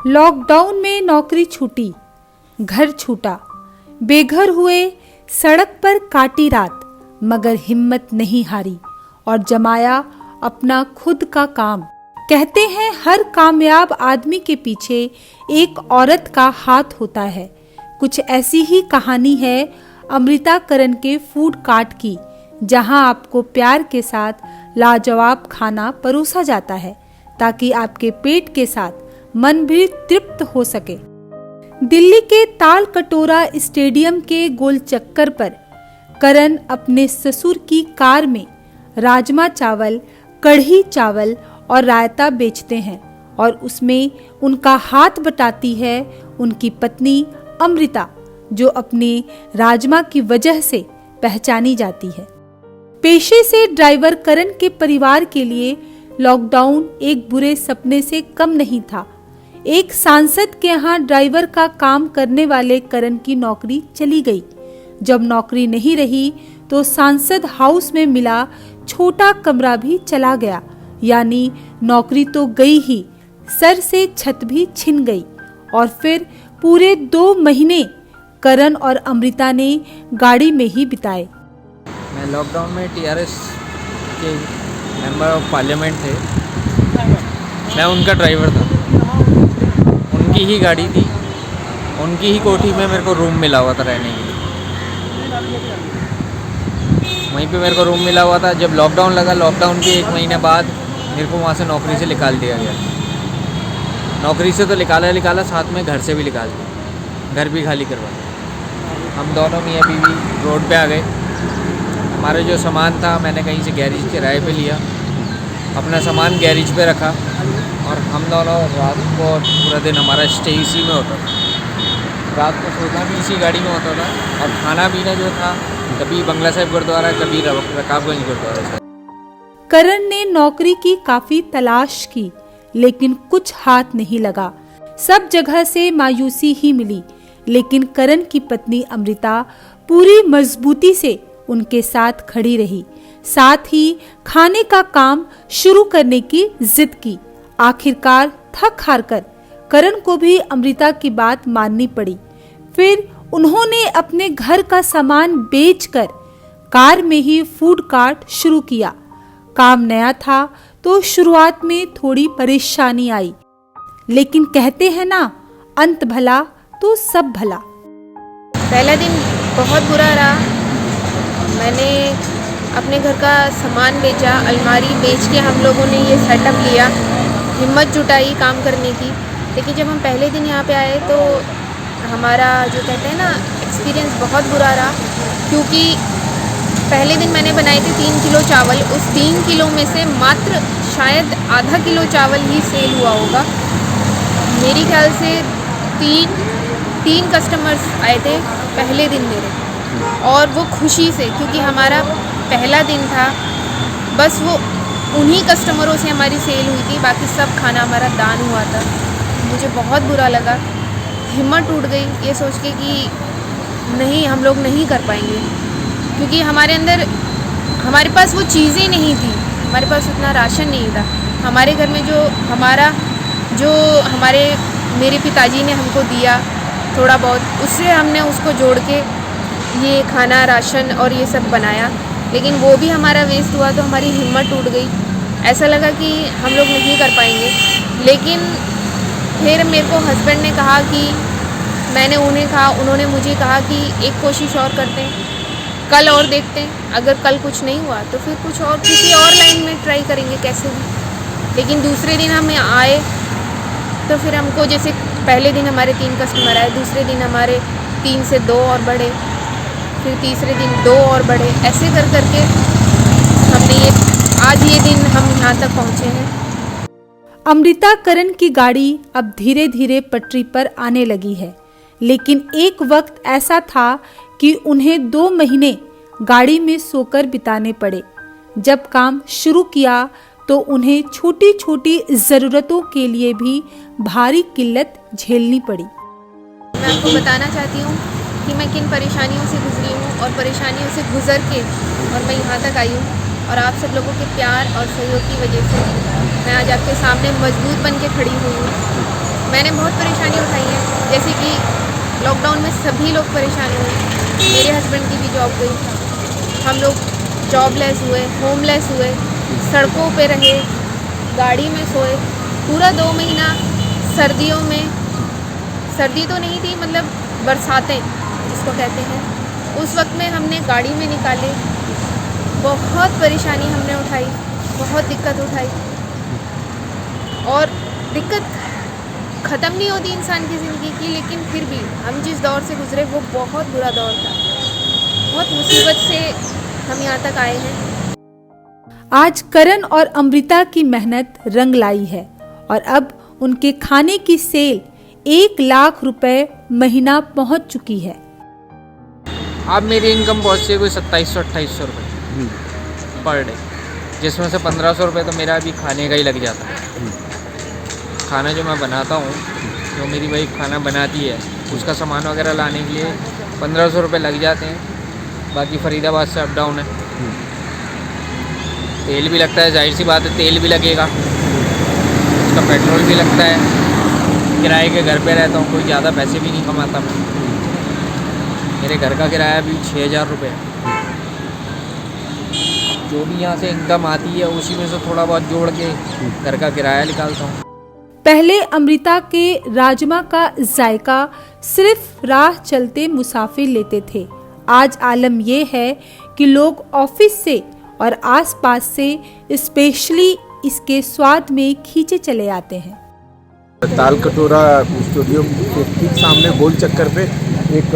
Lockdown में नौकरी छूटी, घर छूटा, बेघर हुए, सड़क पर काटी रात, मगर हिम्मत नहीं हारी और जमाया अपना खुद का काम। कहते हैं हर कामयाब आदमी के पीछे एक औरत का हाथ होता है। कुछ ऐसी ही कहानी है अमृता करण के फूड कार्ट की, जहां आपको प्यार के साथ लाजवाब खाना परोसा जाता है ताकि आपके पेट के साथ मन भी तृप्त हो सके। दिल्ली के ताल कटोरा स्टेडियम के गोल चक्कर पर करण अपने ससुर की कार में राजमा चावल, कढ़ी चावल और रायता बेचते हैं और उसमें उनका हाथ बटाती है उनकी पत्नी अमृता, जो अपने राजमा की वजह से पहचानी जाती है। पेशे से ड्राइवर करण के परिवार के लिए लॉकडाउन एक बुरे सपने से कम नहीं था। एक सांसद के यहाँ ड्राइवर का काम करने वाले करण की नौकरी चली गई। जब नौकरी नहीं रही तो सांसद हाउस में मिला छोटा कमरा भी चला गया, यानी नौकरी तो गई ही, सर से छत भी छिन गई। और फिर पूरे 2 महीने करण और अमृता ने गाड़ी में ही बिताए। मैं लॉकडाउन में टीआरएस के मेंबर ऑफ पार्लियामेंट थे, मैं उनका ड्राइवर था। उनकी ही गाड़ी थी, उनकी ही कोठी में मेरे को रूम मिला हुआ था रहने के लिए। वहीं पे मेरे को रूम मिला हुआ था। जब लॉकडाउन लगा, लॉकडाउन के 1 महीने बाद मेरे को वहाँ से नौकरी से निकाल दिया गया। नौकरी से तो निकाला, साथ में घर से भी निकाल दिया, घर भी खाली करवा दिया। हम दोनों मियाँ बीवी रोड पे आ गए। हमारा जो सामान था मैंने कहीं से गैरेज किराए पे लिया, अपना सामान गैरेज पे रखा और हम दोनों रात को पूरा दिन हमारा स्टे इसी में होता था। रात को सोना भी इसी गाड़ी में होता था और खाना पीना जो था कभी बंगला साहिब गुरुद्वारा, कभी रकाबगंज गुरुद्वारा। करण ने नौकरी की काफी तलाश की, लेकिन कुछ हाथ नहीं लगा। सब जगह से मायूसी ही मिली, लेकिन करण की पत्नी अमृता पूरी मजबूती से उनके साथ खड़ी रही। साथ ही खाने का काम शुरू करने की जिद की। आखिरकार थक हार कर करण को भी अमृता की बात माननी पड़ी। फिर उन्होंने अपने घर का सामान बेचकर कार में ही फूड कार्ट शुरू किया। काम नया था तो शुरुआत में थोड़ी परेशानी आई, लेकिन कहते हैं ना, अंत भला तो सब भला। पहला दिन बहुत बुरा रहा। मैंने अपने घर का सामान बेचा, अलमारी बेच के हम लोगों ने ये सेटअप लिया, हिम्मत जुटाई काम करने की। लेकिन जब हम पहले दिन यहाँ पे आए तो हमारा जो कहते हैं ना एक्सपीरियंस बहुत बुरा रहा, क्योंकि पहले दिन मैंने बनाए थे 3 किलो चावल। उस 3 किलो में से मात्र शायद आधा किलो चावल ही सेल हुआ होगा। मेरी ख्याल से तीन कस्टमर्स आए थे पहले दिन मेरे, और वो खुशी से, क्योंकि हमारा पहला दिन था। बस वो उन्हीं कस्टमरों से हमारी सेल हुई थी, बाकी सब खाना हमारा दान हुआ था। मुझे बहुत बुरा लगा, हिम्मत टूट गई ये सोच के कि नहीं, हम लोग नहीं कर पाएंगे, क्योंकि हमारे पास वो चीज़ें नहीं थी, हमारे पास उतना राशन नहीं था। हमारे घर में जो मेरे पिताजी ने हमको दिया थोड़ा बहुत, उससे हमने उसको जोड़ के ये खाना, राशन और ये सब बनाया, लेकिन वो भी हमारा वेस्ट हुआ तो हमारी हिम्मत टूट गई। ऐसा लगा कि हम लोग नहीं कर पाएंगे। लेकिन फिर मेरे को हस्बैंड ने कहा कि उन्होंने मुझे कहा कि एक कोशिश और करते हैं, कल और देखते हैं, अगर कल कुछ नहीं हुआ तो फिर कुछ और किसी और लाइन में ट्राई करेंगे कैसे भी। लेकिन दूसरे दिन हम आए तो फिर हमको, जैसे पहले दिन हमारे 3 कस्टमर आए, दूसरे दिन हमारे 3 से 2 और बढ़े, फिर तीसरे दिन 2 और बढ़े। ऐसे कर करके हमने आज ये दिन हम यहाँ तक पहुँचे हैं। अमृता करण की गाड़ी अब धीरे धीरे पटरी पर आने लगी है, लेकिन एक वक्त ऐसा था कि उन्हें 2 महीने गाड़ी में सोकर बिताने पड़े। जब काम शुरू किया तो उन्हें छोटी छोटी ज़रूरतों के लिए भी भारी किल्लत झेलनी पड़ी। मैं आपको बताना चाहती हूँ कि मैं किन परेशानियों से गुजरी हूँ और परेशानियों से गुजर के और मैं यहाँ तक आई हूँ, और आप सब लोगों के प्यार और सहयोग की वजह से मैं आज आपके सामने मजबूत बन के खड़ी हुई हूँ। मैंने बहुत परेशानी उठाई है, जैसे कि लॉकडाउन में सभी लोग परेशान हुए, मेरे हस्बैंड की भी जॉब गई, हम लोग जॉबलेस हुए, होमलेस हुए, सड़कों पे रहे, गाड़ी में सोए, पूरा 2 महीना सर्दियों में, सर्दी तो नहीं थी मतलब बरसातें जिसको कहते हैं, उस वक्त में हमने गाड़ी में निकाले, बहुत परेशानी हमने उठाई, बहुत दिक्कत उठाई, और दिक्कत ख़त्म नहीं होती इंसान की ज़िंदगी की, लेकिन फिर भी हम जिस दौर से गुज़रे वो बहुत बुरा दौर था, बहुत मुसीबत से हम यहाँ तक आए हैं। आज करण और अमृता की मेहनत रंग लाई है और अब उनके खाने की सेल 1 लाख रुपए महीना पहुंच चुकी है। अब मेरी इनकम पहुँची है कोई 2700-2800 रुपये पर डे, जिसमें से 1500 रुपये तो मेरा अभी खाने का ही लग जाता है। खाना जो मैं बनाता हूँ, जो मेरी वाइफ खाना बनाती है, उसका सामान वगैरह लाने के लिए 1500 रुपये लग जाते हैं। बाकी फरीदाबाद से अप डाउन है, तेल भी लगता है, जाहिर सी बात है तेल भी लगेगा, उसका पेट्रोल भी लगता है, किराए के घर पे रहता हूँ, कोई ज़्यादा पैसे भी नहीं कमाता मैं। मेरे घर का किराया भी 6000 रुपये है। जो भी यहाँ से इनकम आती है उसी में से थोड़ा बहुत जोड़ के घर का किराया निकालता हूँ। पहले अमृता के राजमा का जायका सिर्फ राह चलते मुसाफिर लेते थे। आज आलम ये है कि लोग ऑफिस से और आसपास से स्पेशली इसके स्वाद में खींचे चले आते हैं। ताल कटोरा स्टूडियो के ठीक सामने गोल चक्कर पे एक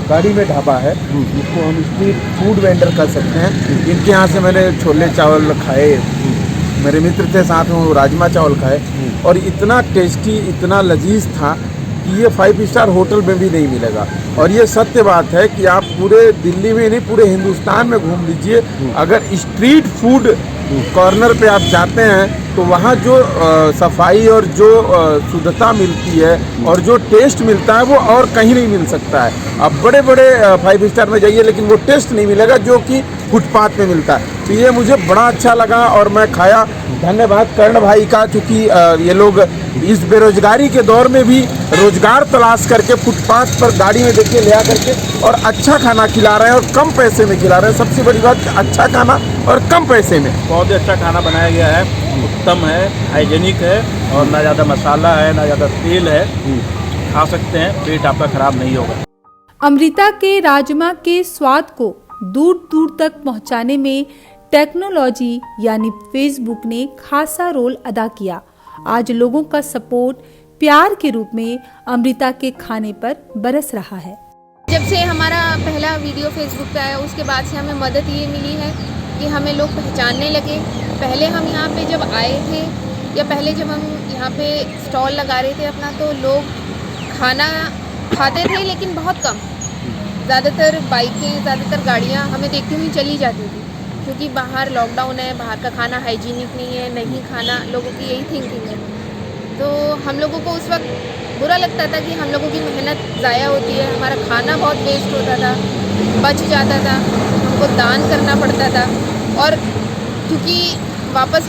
गाड़ी में ढाबा है, जिसको हम स्ट्रीट फूड वेंडर कर सकते हैं। इनके यहाँ से मैंने छोले चावल खाए, मेरे मित्र थे साथ में, वो राजमा चावल खाए और इतना टेस्टी, इतना लजीज था कि ये 5 स्टार होटल में भी नहीं मिलेगा। और ये सत्य बात है कि आप पूरे दिल्ली में नहीं, पूरे हिंदुस्तान में घूम लीजिए, अगर स्ट्रीट फूड कॉर्नर पे आप जाते हैं तो वहाँ जो सफाई और जो शुद्धता मिलती है और जो टेस्ट मिलता है वो और कहीं नहीं मिल सकता है। आप बड़े बड़े 5 स्टार में जाइए लेकिन वो टेस्ट नहीं मिलेगा जो कि फुटपाथ में मिलता है। तो ये मुझे बड़ा अच्छा लगा और मैं खाया। धन्यवाद कर्ण भाई का, चूँकि ये लोग इस बेरोजगारी के दौर में भी रोजगार तलाश करके फुटपाथ पर गाड़ी में देखिए ले आकर के और अच्छा खाना खिला रहे हैं और कम पैसे में खिला रहे हैं। सबसे बड़ी बात, अच्छा खाना और कम पैसे में। बहुत ही अच्छा खाना बनाया गया है, उत्तम है, हाइजेनिक है और ना ज़्यादा मसाला है ना ज़्यादा तेल है। खा सकते हैं, पेट आपका खराब नहीं होगा। अमृता के राजमा के स्वाद को दूर दूर तक पहुंचाने में टेक्नोलॉजी यानी फेसबुक ने खासा रोल अदा किया। आज लोगों का सपोर्ट प्यार के रूप में अमृता के खाने पर बरस रहा है। जब से हमारा पहला वीडियो फेसबुक पे आया उसके बाद से हमें मदद ये मिली है कि हमें लोग पहचानने लगे। पहले हम यहाँ पे जब आए थे या पहले जब हम यहाँ पे स्टॉल लगा रहे थे अपना, तो लोग खाना खाते थे लेकिन बहुत कम। ज़्यादातर बाइकें, ज़्यादातर गाड़ियाँ हमें देखती हुई चली जाती थी, क्योंकि बाहर लॉकडाउन है, बाहर का खाना हाइजीनिक नहीं है, नहीं खाना, लोगों की यही थिंकिंग है। तो हम लोगों को उस वक्त बुरा लगता था कि हम लोगों की मेहनत ज़ाया होती है, हमारा खाना बहुत वेस्ट होता था, बच जाता था, हमको दान करना पड़ता था। और क्योंकि वापस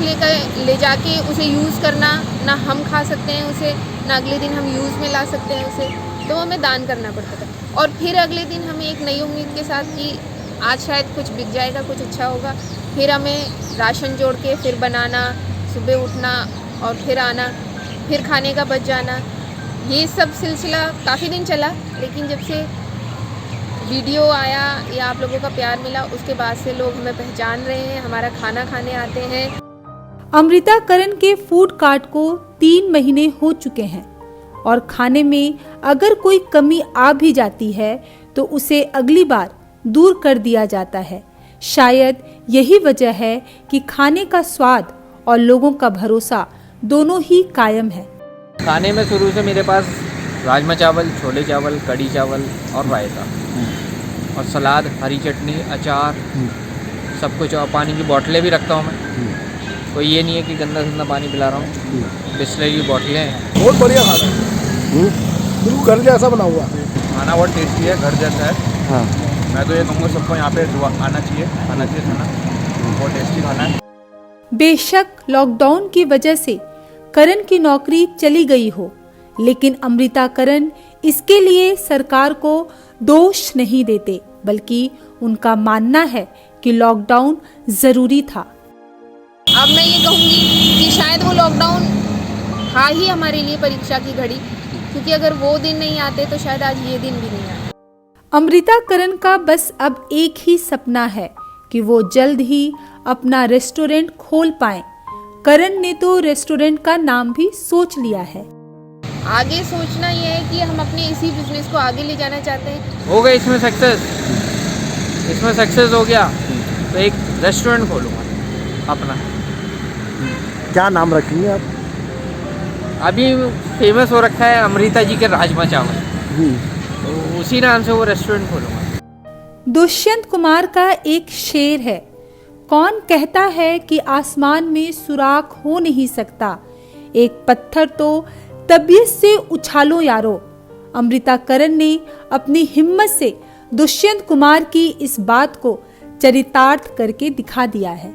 ले जाके उसे यूज़ करना, ना हम खा सकते हैं उसे, ना अगले दिन हम यूज़ में ला सकते हैं उसे, तो हमें दान करना पड़ता था। और फिर अगले दिन हमें एक नई उम्मीद के साथ कि आज शायद कुछ बिक जाएगा, कुछ अच्छा होगा, फिर हमें राशन जोड़ के फिर बनाना, सुबह उठना और फिर आना, फिर खाने का बच जाना। ये सब सिलसिला काफ़ी दिन चला, लेकिन जब से वीडियो आया या आप लोगों का प्यार मिला, उसके बाद से लोग हमें पहचान रहे हैं, हमारा खाना खाने आते हैं। अमृता करण के फूड कार्ट को 3 महीने हो चुके हैं और खाने में अगर कोई कमी आ भी जाती है तो उसे अगली बार दूर कर दिया जाता है। शायद यही वजह है कि खाने का स्वाद और लोगों का भरोसा दोनों ही कायम है। खाने में शुरू से मेरे पास राजमा चावल, छोले चावल, कढ़ी चावल और रायता और सलाद, हरी चटनी, अचार, सब कुछ। और पानी की बोतलें भी रखता हूँ मैं। कोई ये नहीं है कि गंदा गंदा पानी पिला रहा हूँ। बिस्लरी की बोतलें हैं। बहुत बढ़िया खाना है, बिल्कुल घर जैसा बना हुआ है। खाना बहुत टेस्टी है, घर जैसा है। हाँ। मैं तो ये कहूँगा सबको यहाँ पे आना चाहिए खाना। बहुत टेस्टी खाना है। बेशक लॉकडाउन की वजह से करण की नौकरी चली गई हो, लेकिन अमृता करण इसके लिए सरकार को दोष नहीं देते, बल्कि उनका मानना है कि लॉकडाउन जरूरी था। अब मैं ये कहूँगी कि शायद वो लॉकडाउन था ही हमारे लिए परीक्षा की घड़ी, क्योंकि अगर वो दिन नहीं आते तो शायद आज ये दिन भी नहीं आते। अमृता करण का बस अब एक ही सपना है कि वो जल्द ही अपना रेस्टोरेंट खोल पाएं। करण ने तो रेस्टोरेंट का नाम भी सोच लिया है। आगे सोचना ये है कि हम अपने इसी बिजनेस को आगे ले जाना चाहते हैं। हो गया इसमें सक्सेस हो गया तो एक रेस्टोरेंट खोलूँगा अपना। क्या नाम रखेंगे आप? अभी फेमस हो रखा है अमृता जी के राजमा चावल, तो उसी नाम से वो रेस्टोरेंट खोलूँगा। दुष्यंत कुमार का एक शेर है, कौन कहता है कि आसमान में सुराख हो नहीं सकता, एक पत्थर तो तबीयत से उछालो यारो। अमृता करण ने अपनी हिम्मत से दुष्यंत कुमार की इस बात को चरितार्थ करके दिखा दिया है।